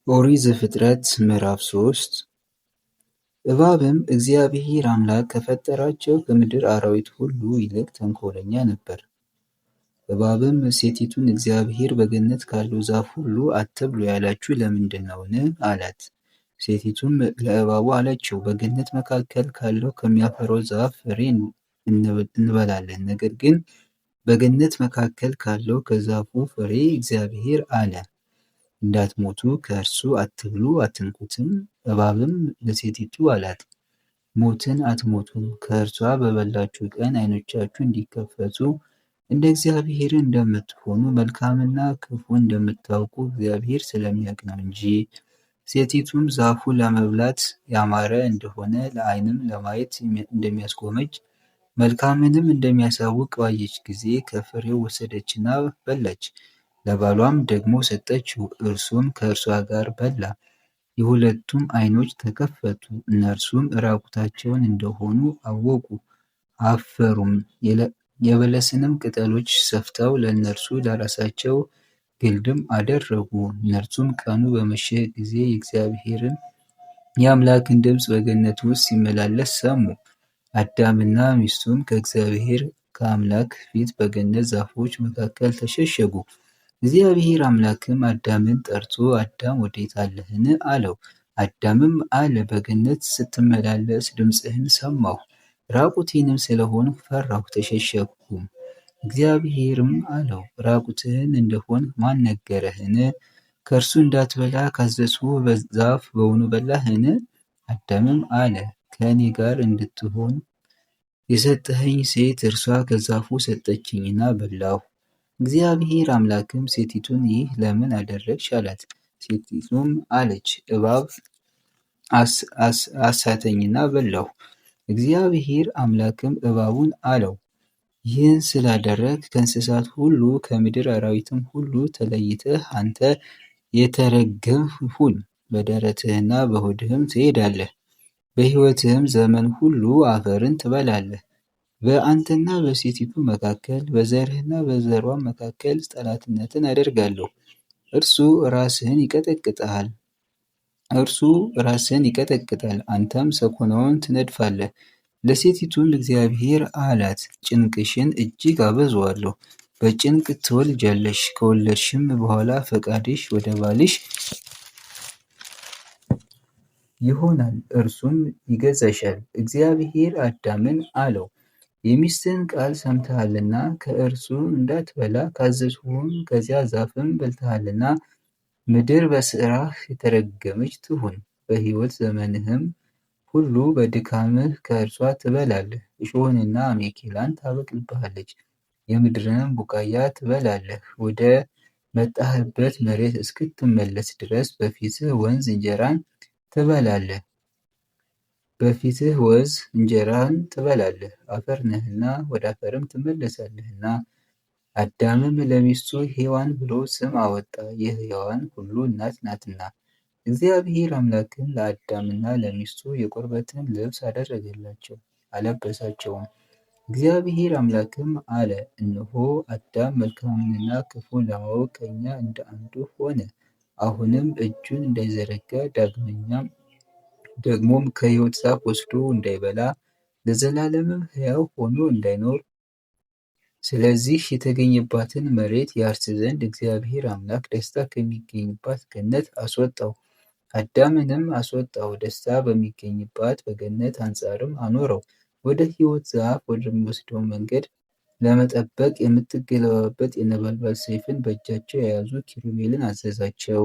ኦሪት ዘፍጥረት ምዕራፍ 3 እባብም እግዚአብሔር አምላክ ከፈጠራቸው ከምድር አራዊት ሁሉ ይልቅ ተንኮለኛ ነበር። እባብም ሴቲቱን እግዚአብሔር በገነት ካለው ዛፍ ሁሉ አትብሉ ያላችሁ ለምንድን ነውን? አላት። ሴቲቱም ለእባቡ አለችው፣ በገነት መካከል ካለው ከሚያፈራው ዛፍ ፍሬ እንበላለን። ነገር ግን በገነት መካከል ካለው ከዛፉ ፍሬ እግዚአብሔር አለ፣ እንዳትሞቱ ከእርሱ አትብሉ አትንኩትም። እባብም ለሴቲቱ አላት፣ ሞትን አትሞቱም። ከእርሷ በበላችሁ ቀን ዓይኖቻችሁ እንዲከፈቱ እንደ እግዚአብሔር እንደምትሆኑ መልካምና ክፉ እንደምታውቁ እግዚአብሔር ስለሚያውቅ ነው እንጂ። ሴቲቱም ዛፉ ለመብላት ያማረ እንደሆነ ለዓይንም ለማየት እንደሚያስጎመጅ መልካምንም እንደሚያሳውቅ ባየች ጊዜ ከፍሬው ወሰደችና በላች። ለባሏም ደግሞ ሰጠችው፣ እርሱም ከእርሷ ጋር በላ። የሁለቱም ዓይኖች ተከፈቱ፣ እነርሱም ራቁታቸውን እንደሆኑ አወቁ፣ አፈሩም። የበለስንም ቅጠሎች ሰፍተው ለእነርሱ ለራሳቸው ግልድም አደረጉ። እነርሱም ቀኑ በመሸ ጊዜ የእግዚአብሔርን የአምላክን ድምፅ በገነት ውስጥ ሲመላለስ ሰሙ። አዳምና ሚስቱም ከእግዚአብሔር ከአምላክ ፊት በገነት ዛፎች መካከል ተሸሸጉ። እግዚአብሔር አምላክም አዳምን ጠርቶ አዳም ወዴት አለህን? አለው። አዳምም አለ፣ በገነት ስትመላለስ ድምፅህን ሰማሁ፣ ራቁቴንም ስለሆንሁ ፈራሁ ተሸሸግሁም። እግዚአብሔርም አለው፣ ራቁትህን እንደሆንህ ማን ነገረህን? ከእርሱ እንዳትበላ ካዘዝሁህ ዛፍ በውኑ በላህን? አዳምም አለ፣ ከእኔ ጋር እንድትሆን የሰጠኸኝ ሴት እርሷ ከዛፉ ሰጠችኝና በላሁ። እግዚአብሔር አምላክም ሴቲቱን ይህ ለምን አደረግሽ? አላት። ሴቲቱም አለች፣ እባብ አሳተኝና በላሁ። እግዚአብሔር አምላክም እባቡን አለው፣ ይህን ስላደረግህ ከእንስሳት ሁሉ ከምድር አራዊትም ሁሉ ተለይተህ አንተ የተረገምህ ሁን፣ በደረትህና በሆድህም ትሄዳለህ፣ በሕይወትህም ዘመን ሁሉ አፈርን ትበላለህ። በአንተና በሴቲቱ መካከል በዘርህና በዘሯም መካከል ጠላትነትን አደርጋለሁ። እርሱ ራስህን ይቀጠቅጣል፣ አንተም ሰኮናውን ትነድፋለህ። ለሴቲቱም እግዚአብሔር አላት፣ ጭንቅሽን እጅግ አበዛዋለሁ፣ በጭንቅ ትወልጃለሽ። ከወለድሽም በኋላ ፈቃድሽ ወደ ባልሽ ይሆናል፣ እርሱም ይገዛሻል። እግዚአብሔር አዳምን አለው፣ የሚስትህን ቃል ሰምተሃልና ከእርሱ እንዳትበላ ካዘዝሁህም ከዚያ ዛፍም በልተሃልና ምድር በሥራህ የተረገመች ትሁን። በሕይወት ዘመንህም ሁሉ በድካምህ ከእርሷ ትበላለህ። እሾህንና አሜኬላን ታበቅልብሃለች፣ የምድርንም ቡቃያ ትበላለህ። ወደ መጣህበት መሬት እስክትመለስ ድረስ በፊትህ ወዝ እንጀራን ትበላለህ፣ አፈር ነህና ወደ አፈርም ትመለሳለህና። አዳምም ለሚስቱ ሔዋን ብሎ ስም አወጣ፣ የሕያዋን ሁሉ እናት ናትና። እግዚአብሔር አምላክም ለአዳምና ለሚስቱ የቁርበትን ልብስ አደረገላቸው፣ አለበሳቸውም። እግዚአብሔር አምላክም አለ፣ እነሆ አዳም መልካምንና ክፉን ለማወቅ ከእኛ እንደ አንዱ ሆነ። አሁንም እጁን እንዳይዘረጋ ደግሞም ከሕይወት ዛፍ ወስዶ እንዳይበላ ለዘላለምም ሕያው ሆኖ እንዳይኖር ስለዚህ የተገኘባትን መሬት ያርስ ዘንድ እግዚአብሔር አምላክ ደስታ ከሚገኝባት ገነት አስወጣው። አዳምንም አስወጣው፣ ደስታ በሚገኝባት በገነት አንጻርም አኖረው። ወደ ሕይወት ዛፍ ወደሚወስደው መንገድ ለመጠበቅ የምትገለባበጥ የነበልባል ሰይፍን በእጃቸው የያዙ ኪሩቤልን አዘዛቸው።